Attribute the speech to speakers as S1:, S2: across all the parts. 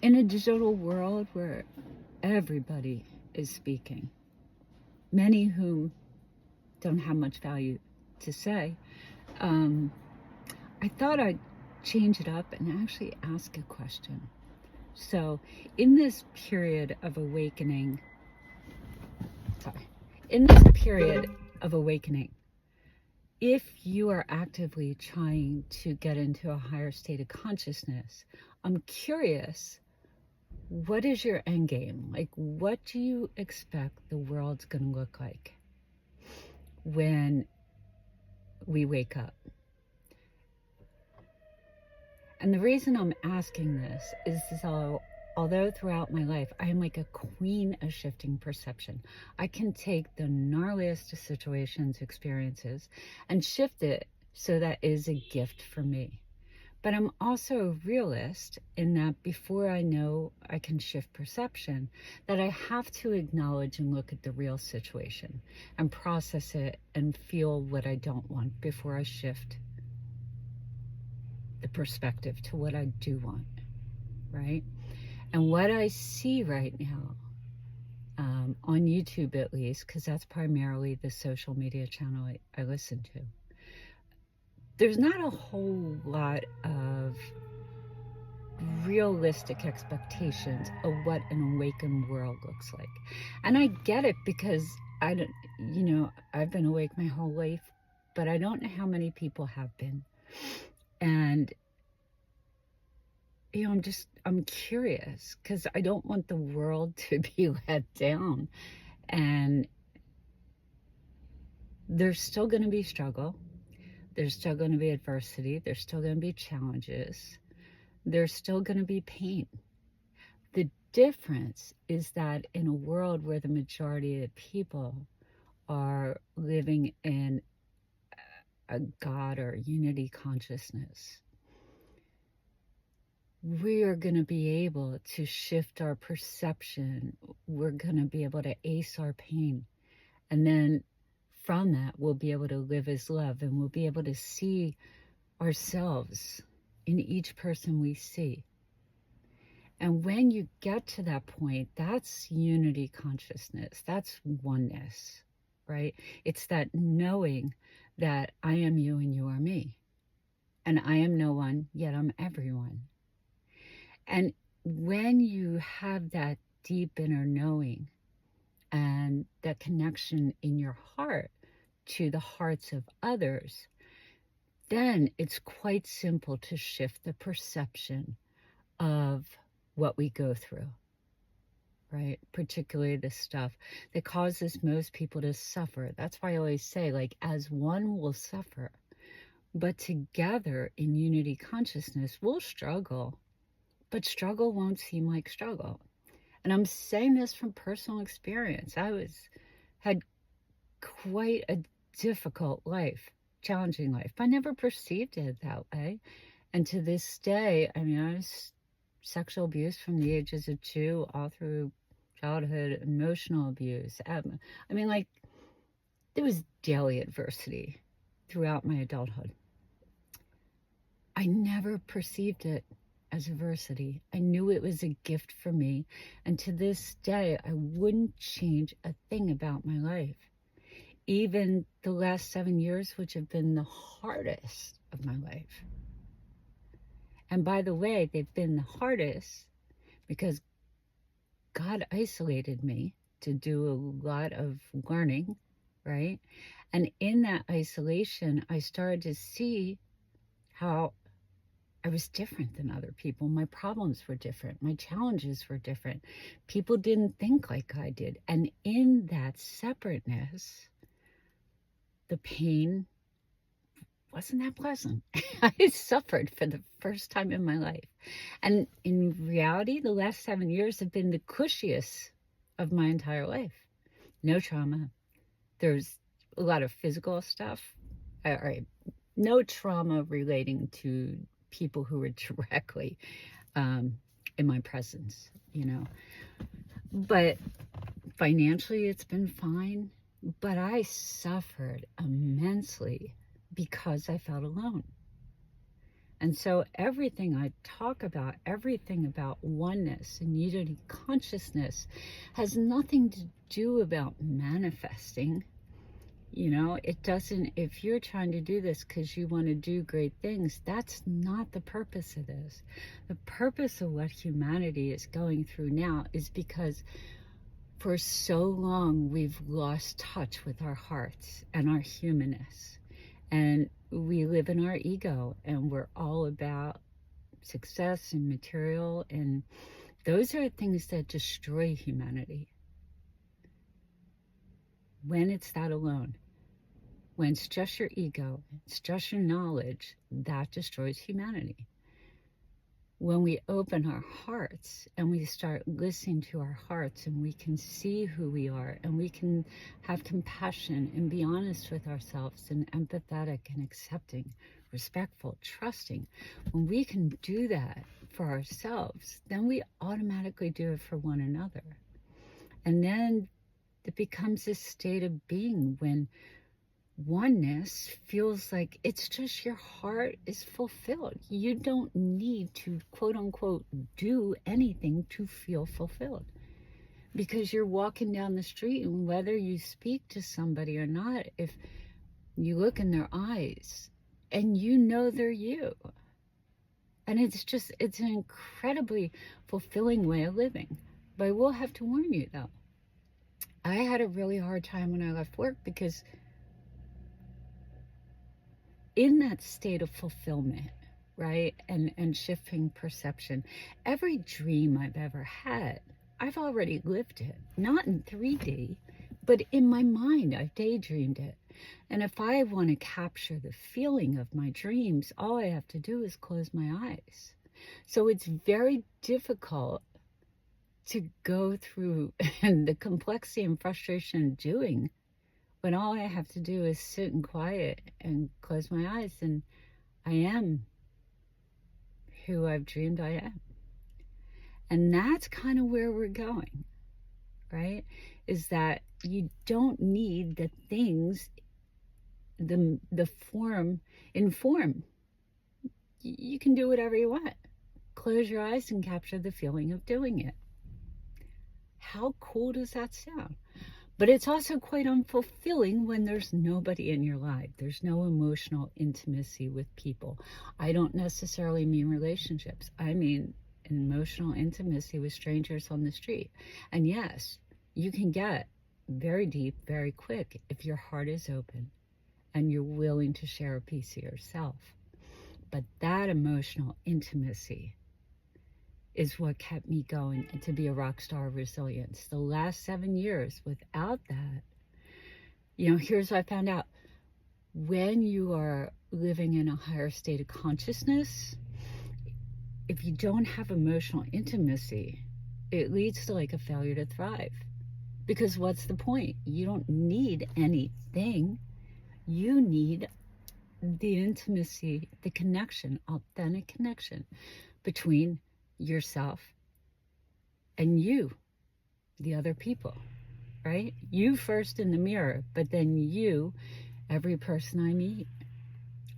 S1: in a digital world where everybody is speaking, many whom don't have much value to say, I thought I'd change it up and actually ask a question. So, in this period of awakening, if you are actively trying to get into a higher state of consciousness, I'm curious, what is your end game? Like, what do you expect the world's going to look like when we wake up? And the reason I'm asking this is although throughout my life, I am like a queen of shifting perception. I can take the gnarliest of situations, experiences, and shift it so that it is a gift for me. But I'm also a realist in that before I know I can shift perception, that I have to acknowledge and look at the real situation and process it and feel what I don't want before I shift the perspective to what I do want, right? And what I see right now, on YouTube at least, because that's primarily the social media channel I listen to, there's not a whole lot of realistic expectations of what an awakened world looks like. And I get it because I've been awake my whole life, but I don't know how many people have been. And I'm curious because I don't want the world to be let down. And there's still going to be struggle. There's still going to be adversity. There's still going to be challenges. There's still going to be pain. The difference is that in a world where the majority of people are living in a God or unity consciousness, we are going to be able to shift our perception. We're going to be able to ace our pain. And then from that, we'll be able to live as love, and we'll be able to see ourselves in each person we see. And when you get to that point, that's unity consciousness. That's oneness, right? It's that knowing that I am you and you are me. And I am no one, yet I'm everyone. And when you have that deep inner knowing and that connection in your heart to the hearts of others, then it's quite simple to shift the perception of what we go through, right? Particularly the stuff that causes most people to suffer. That's why I always say, like, as one will suffer, but together in unity consciousness, we'll struggle. But struggle won't seem like struggle. And I'm saying this from personal experience. I had quite a difficult life, challenging life. I never perceived it that way. And to this day, I was sexual abuse from the ages of 2 all through childhood, emotional abuse. There was daily adversity throughout my adulthood. I never perceived it as adversity. I knew it was a gift for me. And to this day, I wouldn't change a thing about my life. Even the last 7 years, which have been the hardest of my life. And by the way, they've been the hardest because God isolated me to do a lot of learning, right? And in that isolation, I started to see how I was different than other people. My problems were different. My challenges were different. People didn't think like I did. And in that separateness, the pain wasn't that pleasant. I suffered for the first time in my life. And in reality, the last 7 years have been the cushiest of my entire life. No trauma. There's a lot of physical stuff. All right. No trauma relating to people who were directly in my presence, But financially, it's been fine. But I suffered immensely because I felt alone. And so everything I talk about, everything about oneness and unity consciousness has nothing to do about manifesting. You know, it doesn't, if you're trying to do this because you want to do great things, that's not the purpose of this. The purpose of what humanity is going through now is because for so long we've lost touch with our hearts and our humanness. And we live in our ego, and we're all about success and material, and those are things that destroy humanity. When it's that alone, when it's just your ego, it's just your knowledge, that destroys humanity. When we open our hearts and we start listening to our hearts, and we can see who we are, and we can have compassion and be honest with ourselves and empathetic and accepting, respectful, trusting, when we can do that for ourselves, then we automatically do it for one another. And then it becomes this state of being when oneness feels like it's just your heart is fulfilled. You don't need to, quote unquote, do anything to feel fulfilled, because you're walking down the street, and whether you speak to somebody or not, if you look in their eyes and you know they're you. And it's an incredibly fulfilling way of living. But I will have to warn you though, I had a really hard time when I left work, because in that state of fulfillment, right, and shifting perception, every dream I've ever had, I've already lived it. Not in 3D, but in my mind, I've daydreamed it. And if I want to capture the feeling of my dreams, all I have to do is close my eyes. So it's very difficult to go through and the complexity and frustration of doing, when all I have to do is sit in quiet and close my eyes, and I am who I've dreamed I am. And that's kind of where we're going, right? Is that you don't need the things, the form, in form. You can do whatever you want. Close your eyes and capture the feeling of doing it. How cool does that sound? But it's also quite unfulfilling when there's nobody in your life. There's no emotional intimacy with people. I don't necessarily mean relationships. I mean emotional intimacy with strangers on the street. And yes, you can get very deep, very quick if your heart is open and you're willing to share a piece of yourself. But that emotional intimacy is what kept me going, and to be a rock star of resilience. The last 7 years, without that, you know, here's what I found out. When you are living in a higher state of consciousness, if you don't have emotional intimacy, it leads to like a failure to thrive. Because what's the point? You don't need anything. You need the intimacy, the connection, authentic connection between yourself and you, the other people, right? You first in the mirror, but then you, every person I meet,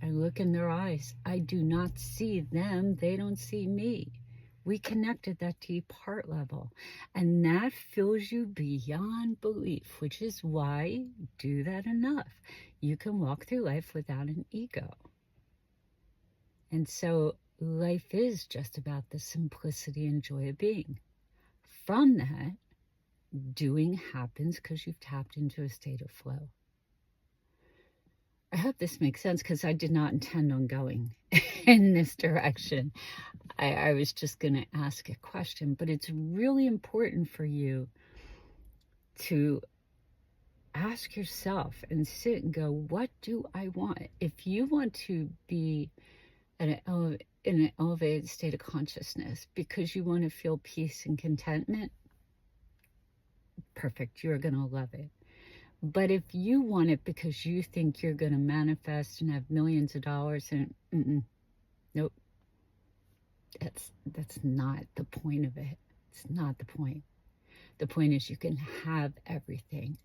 S1: I look in their eyes. I do not see them. They don't see me. We connect at that deep heart level, and that fills you beyond belief, which is why do that enough. You can walk through life without an ego. And so life is just about the simplicity and joy of being. From that, doing happens because you've tapped into a state of flow. I hope this makes sense, because I did not intend on going in this direction. I was just going to ask a question, but it's really important for you to ask yourself and sit and go, what do I want? If you want to be in an elevated state of consciousness because you want to feel peace and contentment, perfect, you're going to love it. But if you want it because you think you're going to manifest and have millions of dollars, and nope, that's not the point of it. It's not the point. The point is you can have everything.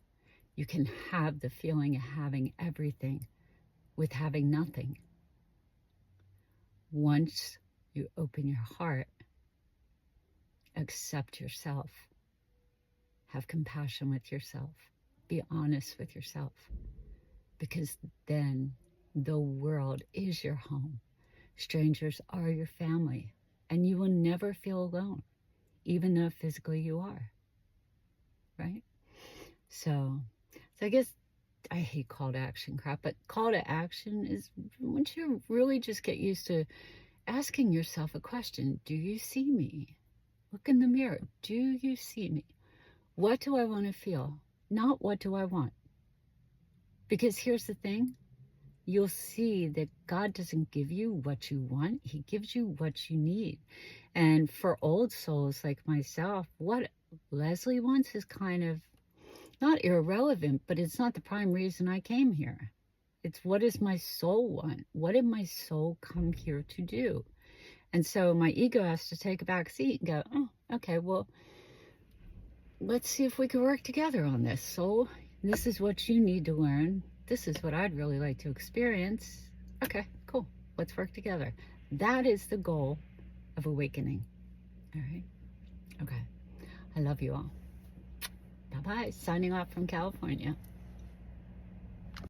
S1: You can have the feeling of having everything with having nothing. once you open your heart, accept yourself, have compassion with yourself, be honest with yourself, because then the world is your home. Strangers are your family, and you will never feel alone, even though physically you are, right? So I guess I hate call to action crap, but call to action is once you really just get used to asking yourself a question. Do you see me? Look in the mirror. Do you see me? What do I want to feel? Not what do I want? Because here's the thing. You'll see that God doesn't give you what you want. He gives you what you need. And for old souls like myself, what Leslie wants is kind of not irrelevant, but it's not the prime reason I came here. It's what does my soul want? What did my soul come here to do? And so my ego has to take a back seat and go, oh, okay, well, let's see if we can work together on this. Soul, this is what you need to learn. This is what I'd really like to experience. Okay, cool. Let's work together. That is the goal of awakening. All right? Okay. I love you all. Bye-bye. Signing off from California.